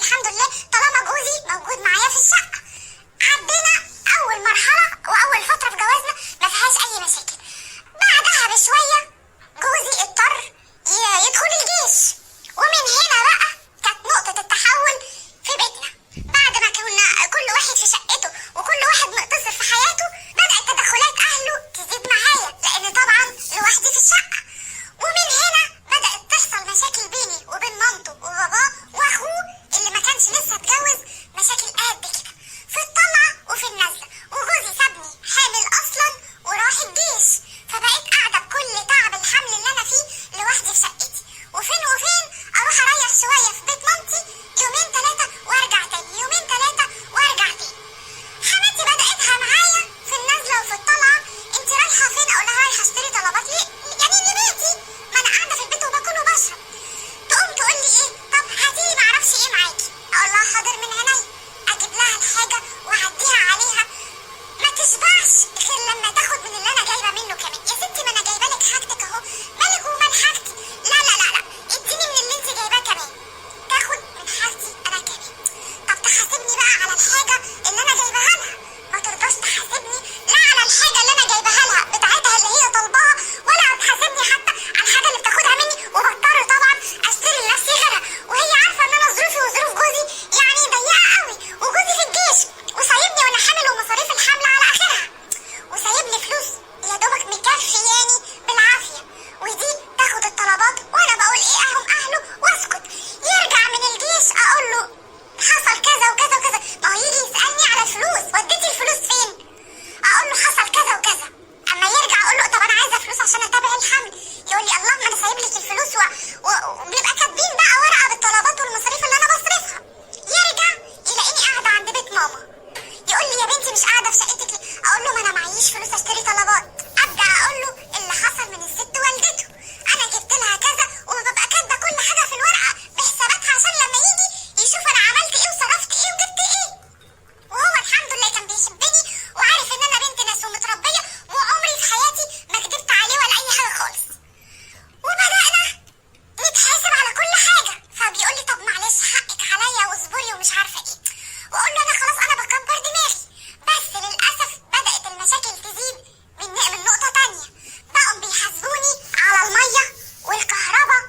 الحمد لله طالما جوزي موجود معايا في الشقه. عدينا اول مرحله واول فتره في جوازنا ما فيهاش اي مشاكل. بعدها بشويه جوزي اضطر يدخل الجيش، ومن هنا بقى كانت نقطه التحول في بيتنا. بعد ما كنا كل واحد في شقته وكل واحد مقتصر في حياته، بدات تدخلات اهله تزيد معايا لان طبعا لوحدي في الشقه. ومن هنا بدات تحصل مشاكل بيني وبين مامته وباباه واخوه اللي ما كانش لسه اتجوز، مشاكل قد كده في الطلعه وفي النزله. وجوزي سابني حامل اصلا وراح الجيش، فبقيت قاعده بكل تعب الحمل اللي انا فيه لوحدي في شقتي. وفين وفين اروح اريح شويه في بيت مامتي يومين ثلاثه وارجع تاني، يومين ثلاثه وارجع تاني. حماتي بداتها معايا في النزله وفي الطلعه. انت رايحه فين؟ اقول لها رايحه اشتري طلبات ليه؟ يعني لبيتي، ما انا قاعده في البيت وباكل وبشرب. تقوم تقول لي ايه؟ طب هاتي لي معرفش ايه معاكي. اقول لها حاضر من عينيا. اجيب لها الحاجه واعديها عليها، ما تشبعش غير لما تاخد من اللي انا جايبه منه كمان. يا ستي ما انا جايبه لك حاجتك اهو، مالك ومال حاجتي؟ لا لا لا لا، اديني من اللي انت جايباه كمان. تاخد من حاجتي انا كمان. طب تحاسبني بقى على الحاجه اللي انا جايباها لها، ما ترضاش تحاسبني لا على الحاجه اللي انا جايباها لها بتاعتها اللي هي طالباها، ولا تحاسبني حتى على الحاجه اللي بتاخدها مني. وبضطر طبعا اشتري لنفسي غيرها، وهي عارفه ان انا ظروفي وظروف جوزي يعني ضيقه قوي، وجوزي في الجيش وسايبني وانا حامل ومصاريف الحمل على اخرها، وسايبني فلوس يا دوبك مكفياني بالعافيه. ودي تاخد الطلبات وانا بقول ايه اهم اهله واسكت. يرجع من الجيش اقول له حصل كذا وكذا وكذا، ما هو يجي يسالني على الفلوس، وديتي الفلوس فين؟ اقول له حصل كذا وكذا. اما يرجع اقول له طب انا عايزه فلوس عشان اتابع الحمل، يقول لي الله ما انا سايب لك الفلوس وبنبقى كاتبين بقى ورقه بالطلبات والمصاريف اللي انا بصرفها. يرجع يلاقيني قاعده عند بيت ماما، يقول لي يا بنتي مش قاعده في شقتك ليه؟ اقول له ما انا معيش فلوس اشتري طلبات. ابدا اقول له اللي حصل من الست والدته، انا جبت لها كذا، وببقى كاتبه كل حاجه في الورقه بحساباتها عشان لما يجي يشوف انا عملت ايه وصرفت ايه وجبت ايه. وهو الحمد لله كان بيحبني وعارف ان انا بنت ناس ومتربيه، وعمري في حياتي ما كدبت عليه ولا اي حاجه خالص. وبدانا نتحاسب على كل حاجه، فبيقول لي طب معلش حقك عليا واصبري ومش عارفه ايه. واقول له انا خلاص انا بكبر دماغي. بس للاسف بدات المشاكل تزيد من نقطه تانية. بقوا بيحاسبوني على الميه والكهرباء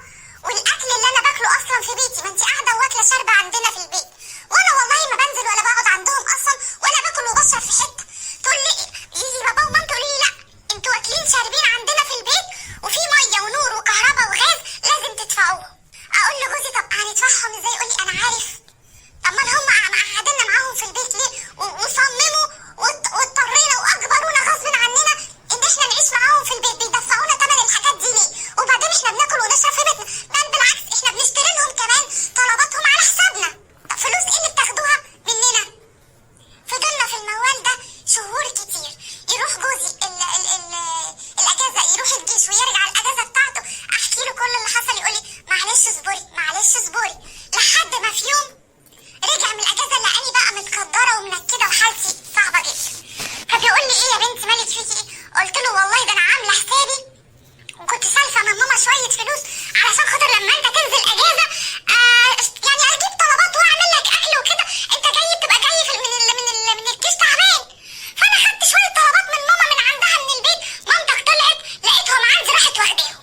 والاكل اللي انا باكله اصلا في بيتي. ما انت قاعده واكله شاربه عندنا في البيت، وانا والله ما بنزل ولا بقعد عندهم اصلا ولا باكل وبشرب في حته. تقول لي يجي بابا ومامتي يقولوا لي لا انتوا واكلين شاربين عندنا في البيت، وفي ميه ونور وكهرباء وغاز لازم تدفعوهم. اقول لجوزي طب هندفعهم ازاي؟ يقول لي انا عارف. طب ما هم قعدنا معاهم في البيت ليه وصمموا واضطرينا واجبرونا غصب عننا ان احنا نعيش معاهم في البيت، بيدفعونا ثمن الحاجات دي ليه؟ وبعدين احنا بناكل ونشرب في بيتنا، بل بالعكس احنا بنشتري لهم كمان طلباتهم على حسابنا. طب فلوس ايه اللي بتاخدوها مننا؟ فضلنا في الموال ده شهور كتير. يروح جوزي الاجازه، يروح الجيش ويرجع الاجازه بتاعته، احكي له كل اللي حصل يقول لي معلش اصبري معلش اصبري. لحد ما في يوم رجع من الاجازه لقاني بقى متكدره ومنكده وحالتي صعبه جدا. فبيقول لي ايه يا بنتي مالك فيكي ايه؟ قلت له والله ده انا عامله حسابي وكنت سالفه من ماما شويه فلوس علشان خاطر لما انت تنزل اجازه يعني اجيب طلبات واعمل لك اكل وكده. انت جاي بتبقى جاي من الجيش تعبان. فانا خدت شويه طلبات من ماما من عندها من البيت. مامتك طلعت لقيتهم عندي راحت واخداهم.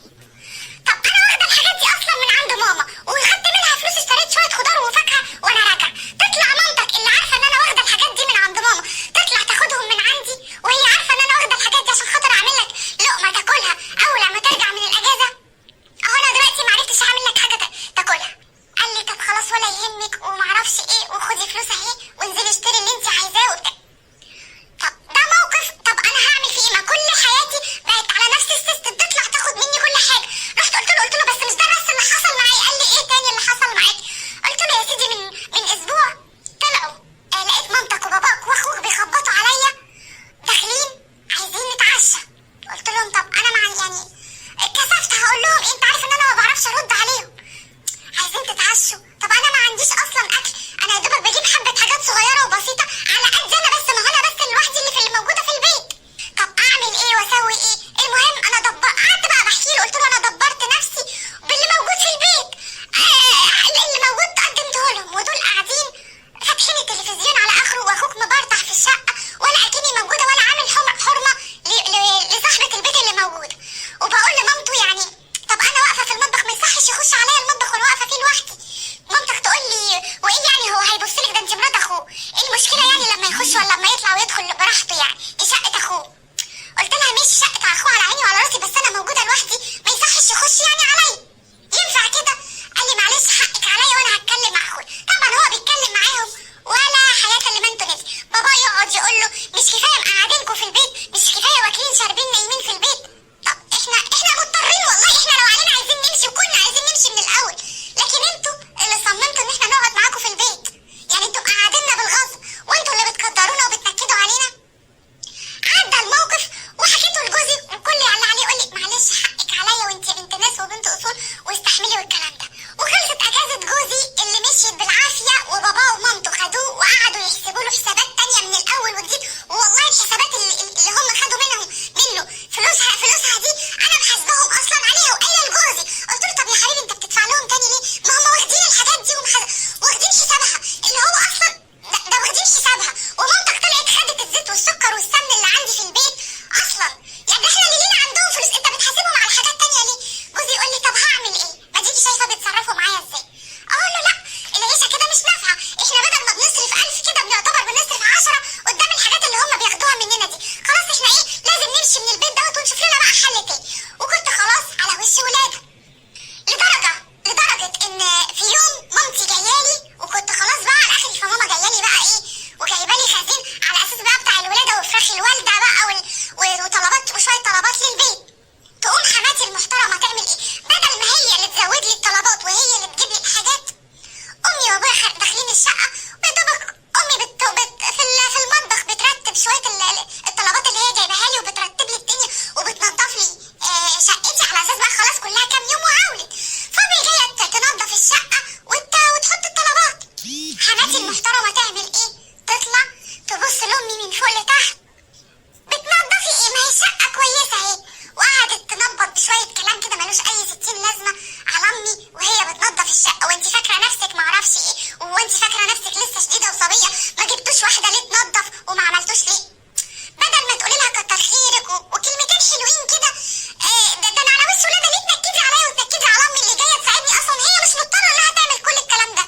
طب انا واخده الحاجات دي اصلا من عند ماما وخدت منها فلوس اشتريت شويه خضار وفاكهه وانا راجعه. تطلع مامتك اللي عارفه ان انا واخده الحاجات دي من عند ماما تطلع تاخدهم من عندي، وهي عارفه ان انا واخده الحاجات دي عشان خاطر اعمل لك لقمه تاكلها اول لما ترجع من الاجازه. اهو انا دلوقتي ما عرفتش اعمل لك حاجه تاكلها. قال لي طب خلاص ولا يهمك ومعرفش ايه، وخدي فلوس اهي وانزلي اشتري اللي انت عايزاه وبتاع. طب ده موقف، طب انا هعمل فيه ايه؟ ما كل حياتي بقت على نفس السيستم، تطلع تاخد مني كل حاجه. رحت قلت له بس مش ده بس اللي حصل معايا. قال لي ايه تاني اللي حصل معاك؟ قلت له يا سيدي من اسبوع طلعوا لقيت مامتك وباباك واخوك بيخبطوا عليا داخلين عايزين نتعشى. قلت لهم طب انا يعني اتكسفت هقول لهم انت عارف ان انا ما بعرفش ارد عليهم. عايزين تتعشوا؟ طب انا ما عنديش اصلا اكل، انا يا دوبك بجيب حبه حاجات صغيره وبسيطه المحترمة تعمل ايه؟ تطلع تبص لأمي من فوق لتحت، بتنضفي ايه؟ ما هي شقة كويسة اهي. وقعدت تنبط بشوية كلام كده ملوش أي 60 لازمة على أمي وهي بتنضف الشقة. وانت فاكرة نفسك معرفش ايه، وانت فاكرة نفسك لسه شديدة وصبية، ما جبتوش واحدة ليه تنضف وما عملتوش ليه؟ بدل ما تقولي لها كتر خيرك وكلمتين حلوين كده. ده انا على وش ولادة ليه تنكدي عليا وتنكدي على امي اللي جايه تساعدني؟ اصلا هي مش مضطره انها تعمل كل الكلام ده.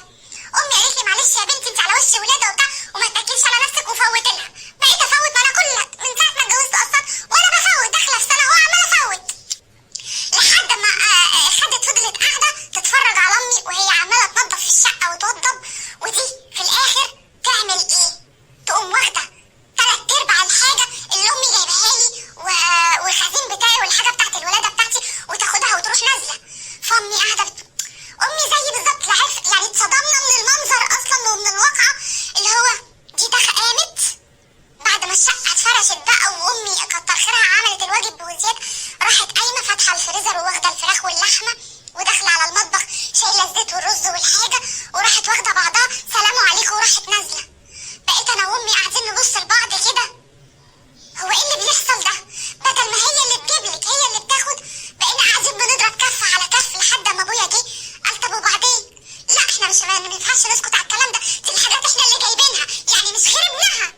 امي قالت لي معلش يا بنتي انت على وش ولادة وبتاع وما تنكديش على نفسك، وفوت لها. بقيت افوت، ما انا كل من ساعه ما اتجوزت اصلا وانا بفوت، داخله في سنه وعماله افوت لحد ما فضلت قاعده تتفرج على امي وهي عماله تنظف في الشقه وتوضب. ودي في الاخر تعمل ايه؟ تقوم واخده 3/4 الحاجه اللي امي جايبها لي والخزين بتاعي والحاجه بتاعت الولاده بتاعتي وتاخدها وتروح نازله. فامي قاعده امي زي بالظبط، لا عارف يعني اتصدمنا من المنظر اصلا ومن الواقعه اللي هو دي قامت بعد ما الشقه اتفرشت بقى وامي كتر خيرها عملت الواجب بوزياده، راحت قايمه فاتحه الفريزر وواخده الفراخ واللحمه وداخله على المطبخ شايله الزيت والرز والحاجه، وراحت واخده بعضها سلام عليكم وراحت نازله. بقيت انا وامي قاعدين نبص لبعض كده، هو ايه اللي بيحصل ده؟ بدل ما هي اللي بتجيبلك هي اللي بتاخد، بقينا قاعدين بنضرب كف على كف لحد ما ابويا جه قال طب وبعدين؟ لا احنا مش ما ينفعش نسكت على الكلام ده، دي الحاجات احنا اللي جايبينها، يعني مش خير ابنها.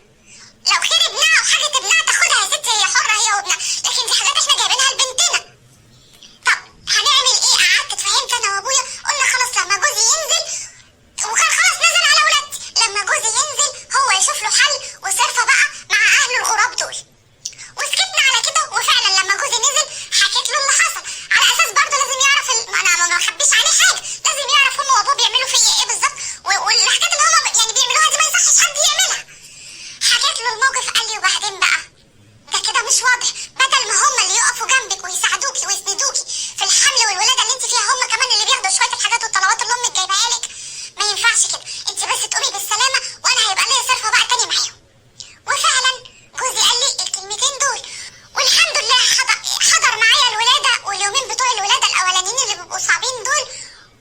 لو خير ابنها وحاجه ابنها تاخدها يا ستي هي حره هي وابنها، لكن دي حاجات احنا جايبينها لبنتنا. طب هنعمل ايه؟ قعدت اتفهمت انا وابويا، قلنا خلاص لما جوزي ينزل، وكان خلاص نزل على ولادي، لما جوزي ينزل هو يشوف له حل وصرفه بقى مع اهل الغراب دول. وسكتنا على كده، وفعلا لما جوزي نزل حكيت له اللي حصل، على اساس برضه لازم يعرف انا ما بخبيش عليه حاجه، لازم يعرف هم وابوه بيعملوا فيا ايه بالظبط، والحاجات اللي هم يعني بيعملوها دي ما يصحش حد يعملها. حكيت له الموقف، قال لي وبعدين بقى؟ ده كده مش واضح، بدل ما هم اللي يقفوا جنبك ويساعدوكي ويسندوكي في الحمل والولاده اللي انت فيها، هم كمان اللي بياخدوا شويه الحاجات والطلبات اللي امك جايبها لك. ما ينفعش كده، انت بس تقومي بالسلامه وانا هيبقى ليا صرفه بقى تاني معاهم. وفعلا جوزي قال لي الكلمتين دول، والحمد لله حضر معايا الولاده واليومين بتوع الولاده الاولانيين اللي بيبقوا صعبين دول،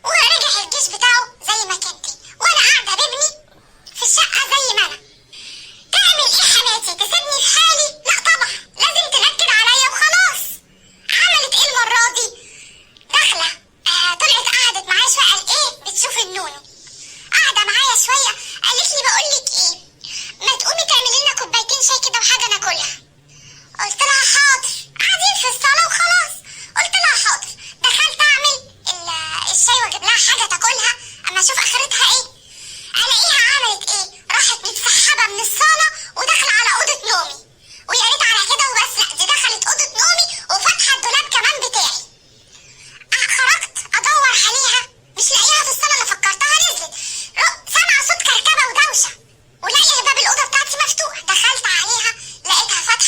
ورجع الجيش بتاعه زي ما كان دي، وانا قاعده بابني في الشقه زي ما انا. تعمل ايه حماتي؟ تسيبني في حالي؟ لا طبعا، لازم تنكد عليا وخلاص. عملت ايه المره دي؟ داخله طلعت قعدت معايا شويه، قال ايه بتشوف النونو؟ قاعده معايا شويه قالت لي بقول لك ايه، ما تقومي تعملي لنا كوبايتين شاي كده وحاجه ناكلها. قلت لها حاضر، قاعدين في الصاله وخلاص. قلت لها حاضر، دخلت اعمل الشاي واجيب لها حاجه تاكلها اما اشوف اخرتها ايه. الاقيها عملت ايه؟ راحت متسحبه من الصاله وداخله على اوضه نومي، ويا ريت على كده وبس، لا دي دخلت اوضه نومي وفاتحه الدولاب كمان بتاعي. خرجت ادور عليها مش لاقيها في الصاله، اللي فكرتها نزلت. سامعه صوت كركبه ودوشه، ولاقي باب الاوضه بتاعتي مفتوح، دخلت عليها لقيتها فاتحه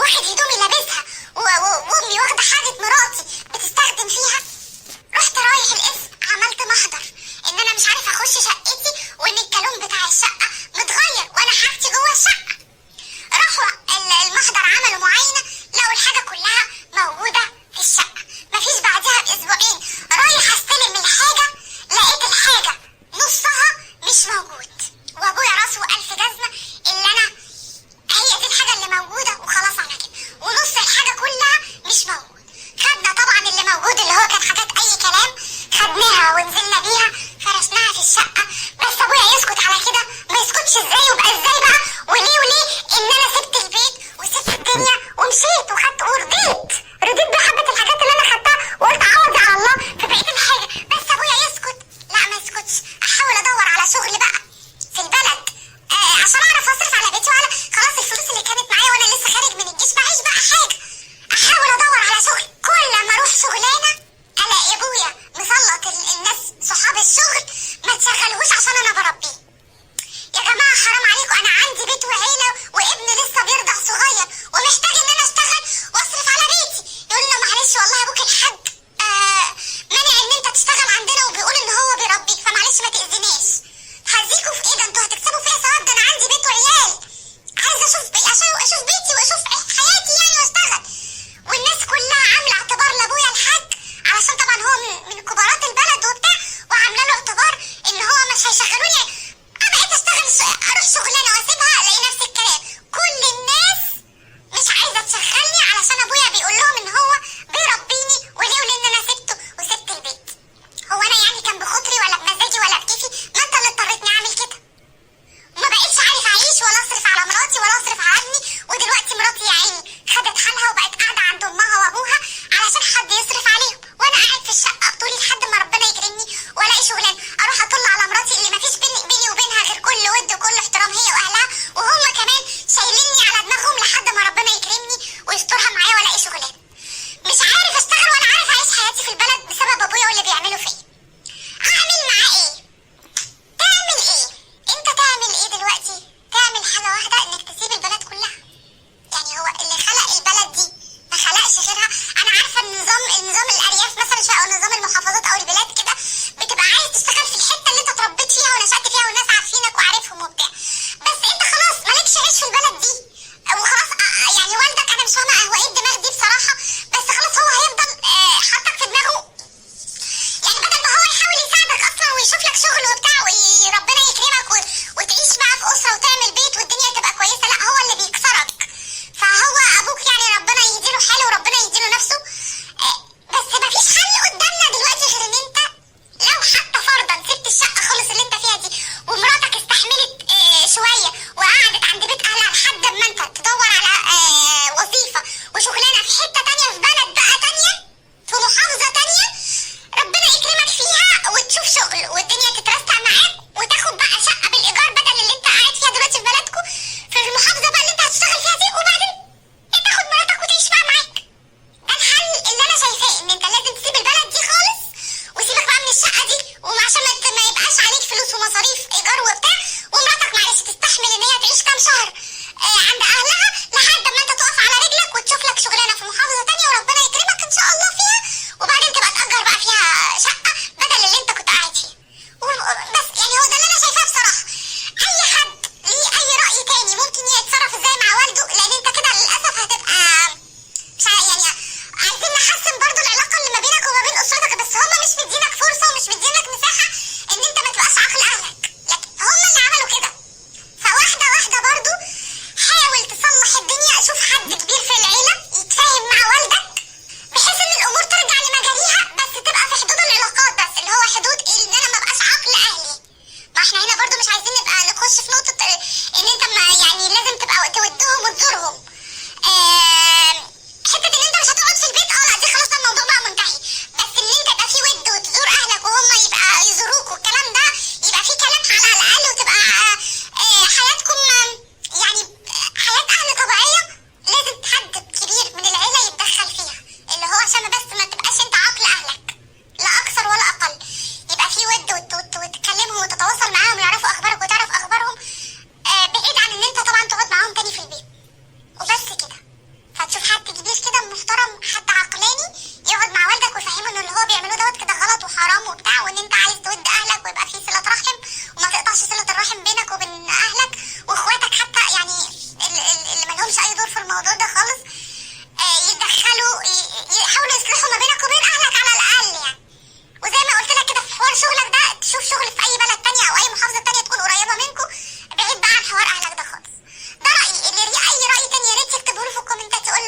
وواخد هدومي لابسها، وامي واخده حاجه مراتي بتستخدم فيها. رحت رايح القسم، عملت محضر ان انا مش عارفه اخش شقتي، وان الكالون بتاع الشقه متغير وانا حاجتي جوه الشقه. راحوا المحضر عملوا معاينه، لقوا الحاجه كلها موجوده في الشقه. مفيش بعدها باسبوعين رايح استلم الحاجه، لقيت الحاجه نصها مش موجود، وابويا راسه الف جزمه اللي انا هي دي الحاجه اللي موجوده وخلاص على كده.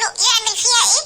له يعمل فيها ايه